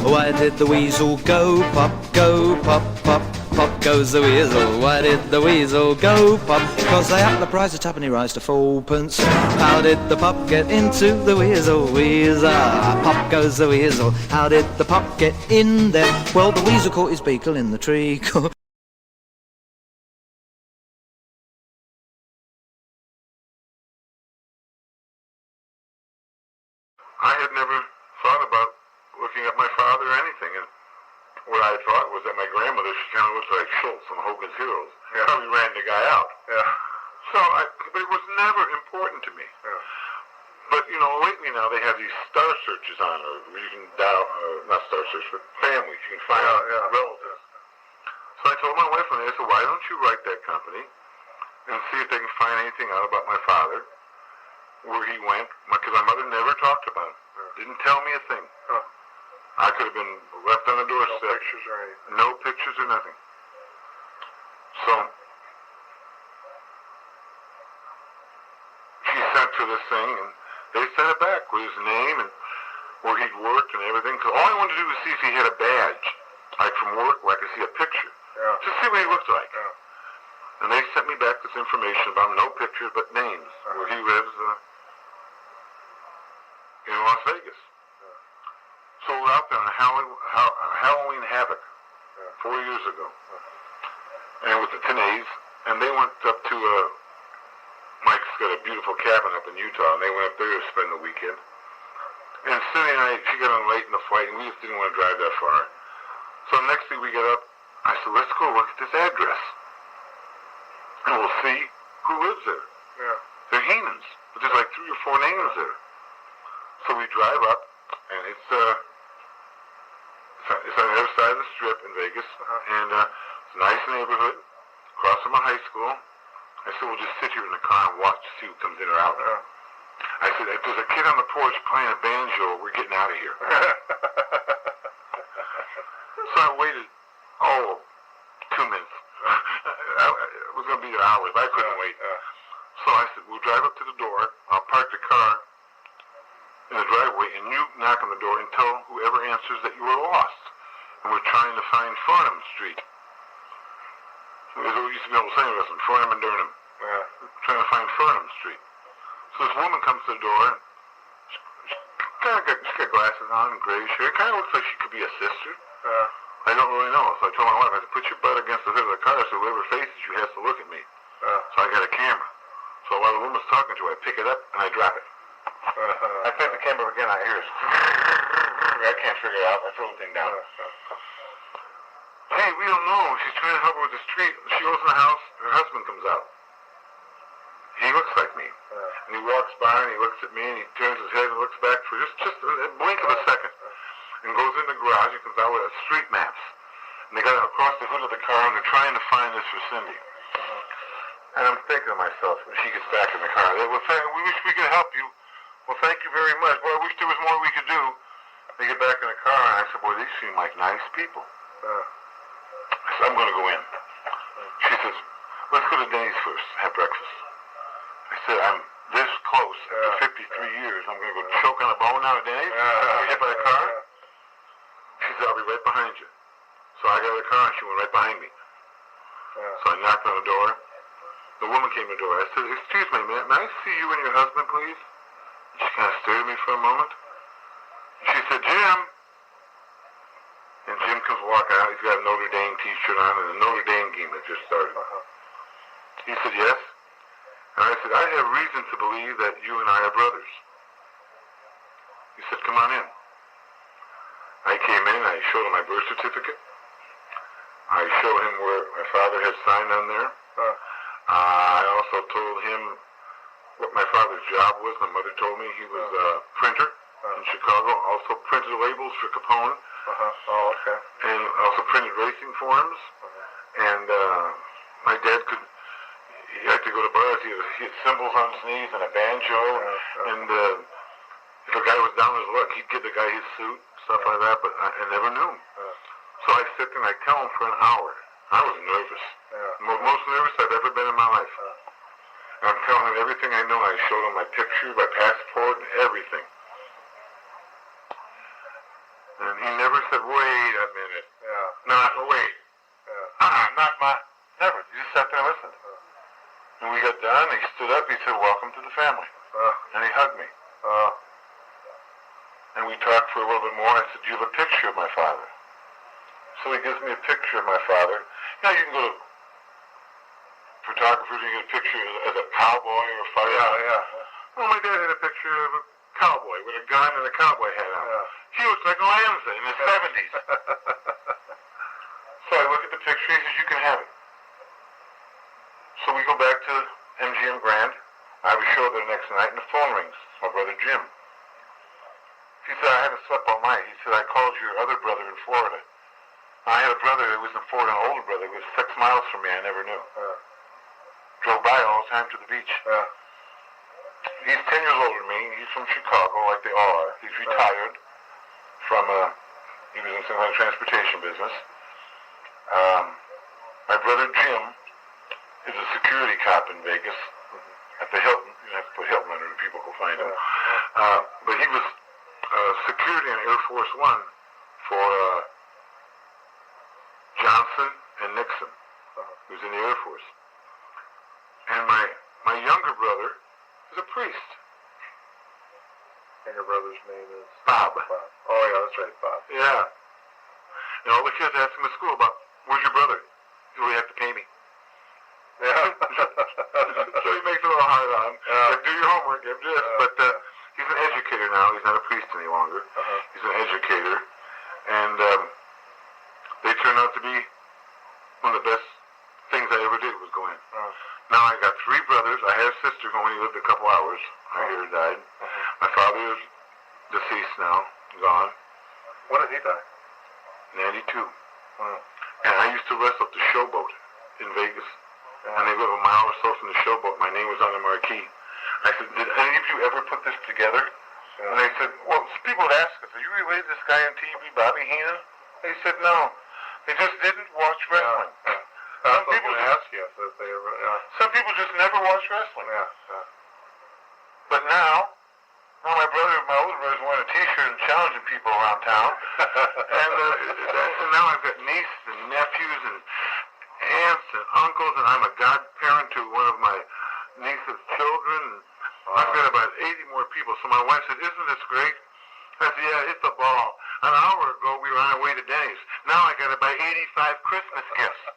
Why did the weasel go pop, pop, pop goes the weasel? Why did the weasel go pop? 'Cause they upped the price of tuppenny rise to 4p. How did the pop get into the weasel? Weasel, pop goes the weasel. How did the pop get in there? Well, the weasel caught his beagle in the tree. I had never thought about looking at my father or anything, and what I thought was that my grandmother, she kind of looked like Schultz from Hogan's Heroes. Yeah. We ran the guy out. Yeah. But it was never important to me. Yeah. But, you know, lately now they have these star searches on, or you can dial, not star search, but families. You can find out relatives. So I told my wife one day, I said, why don't you write that company and see if they can find anything out about my father, where he went, because my mother never talked about him. Didn't tell me a thing. I could have been left on the doorstep. No pictures or anything. No pictures or nothing. So she sent to this thing, and they sent it back with his name and where he'd worked and everything. Because all I wanted to do was see if he had a badge, like from work, where I could see a picture. Yeah. Just see what he looked like. Yeah. And they sent me back this information about him, no pictures but names, where he lives in Las Vegas. So we're out there on Halloween Havoc 4 years ago, and with the Tenays, and they went up to Mike's got a beautiful cabin up in Utah, and they went up there to spend the weekend. And Cindy and I, she got on late in the flight, and we just didn't want to drive that far. So next thing we get up, I said, let's go look at this address, and we'll see who lives there. Yeah. They're Heenans, but there's like 3 or 4 names there. So we drive up, and it's on the other side of the strip in Vegas, and it's a nice neighborhood, across from a high school. I said, we'll just sit here in the car and watch to see who comes in or out. I said, if there's a kid on the porch playing a banjo, we're getting out of here. So I waited, 2 minutes. It was going to be there hours, but I couldn't wait. So I said, we'll drive up to the door, I'll park the car in the driveway, and you knock on the door and tell whoever answers that you were lost. And we're trying to find Farnham Street. Because we used to be able to say in Farnham and Durham. We're trying to find Farnham Street. So this woman comes to the door, and she's got glasses on and grayish hair. Kind of looks like she could be a sister. I don't really know. So I told my wife, I said, put your butt against the hood of the car so whoever faces you has to look at me. So I got a camera. So while the woman's talking to her, I pick it up and I drop it. I pick the camera again, I hear it. I can't figure it out. I throw the thing down. Hey, we don't know. She's trying to help her with the street. She goes in the house. Her husband comes out. He looks like me. And he walks by and he looks at me and he turns his head and looks back for just a blink of a second. And goes in the garage and comes out with street maps. And they got it across the hood of the car and they're trying to find this for Cindy. And I'm thinking to myself, when she gets back in the car, we wish we could help you. Well, thank you very much. Boy, I wish there was more we could do. They get back in the car, and I said, boy, these seem like nice people. I said, I'm going to go in. She says, let's go to Denny's first, have breakfast. I said, I'm this close after 53 years. I'm going to go choke on a bone now at Denny's? Get hit by a car? She said, I'll be right behind you. So I got in the car, and she went right behind me. So I knocked on the door. The woman came to the door. I said, excuse me, may I see you and your husband, please? She kind of stared at me for a moment. She said, Jim. And Jim comes walking out. He's got a Notre Dame t-shirt on and the Notre Dame game that just started. He said, yes. And I said, I have reason to believe that you and I are brothers. He said, come on in. I came in. I showed him my birth certificate. I showed him where my father had signed on there. I also told him what my father's job was. My mother told me he was a printer in Chicago. Also printed labels for Capone. And also printed racing forms. And my dad he had to go to bars. He had cymbals on his knees and a banjo. And if a guy was down his luck, he'd give the guy his suit, stuff like that. But I never knew him. So I sit there and I tell him for an hour. I was nervous. Most nervous I've ever been in my life. I'm telling him everything I know. I showed him my picture, my passport, and everything. And he never said, wait a minute. Yeah. Not, wait. Yeah. Not my, never. He just sat there and listened. And we got done, he stood up, he said, welcome to the family. And he hugged me. And we talked for a little bit more. I said, do you have a picture of my father? So he gives me a picture of my father. Now you can go to photographers and get a picture as a cowboy or a fireman. Yeah. Well, my dad had a picture of a cowboy with a gun and a cowboy hat on. Yeah. He looks like a Lanza in his 70s. So I look at the picture, he says, you can have it. So we go back to MGM Grand. I have a show there the next night, and the phone rings. It's my brother Jim. He said, I haven't slept all night. He said, I called your other brother in Florida. I had a brother that was in Florida, an older brother. He was 6 miles from me. I never knew. Drove by all the time to the beach. He's 10 years older than me. He's from Chicago, like they all are. He's retired from, he was in some kind of transportation business. My brother Jim is a security cop in Vegas at the Hilton. You have to put Hilton under it, people go find him. But he was security on Air Force One for Johnson and Nixon. He was in the Air Force. And my younger brother is a priest. And your brother's name is? Bob. Oh, yeah, that's right, Bob. Yeah. And all the kids ask him at school about, where's your brother? He said, well, you have to pay me. Yeah. So he makes it a little hard on. Like, do your homework, give this. But he's an educator now. He's not a priest any longer. He's an educator. And they turned out to be one of the best things I ever did was go in. Now I got 3 brothers. I had a sister when he lived a couple hours. I hear he died. My father is deceased now, gone. When did he die? 92. And I used to wrestle at the Showboat in Vegas. And they live a mile or so from the Showboat. My name was on the marquee. I said, did any of you ever put this together? And they said, well, people would ask us, are you related to this guy on TV, Bobby Heenan? They said, no. They just didn't watch wrestling. Some people ask you if they ever. Some people just never watch wrestling. But now my older brother's wearing a T-shirt and challenging people around town. and now I've got nieces and nephews and aunts and uncles, and I'm a godparent to one of my niece's children. I've got about 80 more people. So my wife said, isn't this great? I said, yeah, it's a ball. An hour ago, we were on our way to Denny's. Now I got to buy 85 Christmas gifts.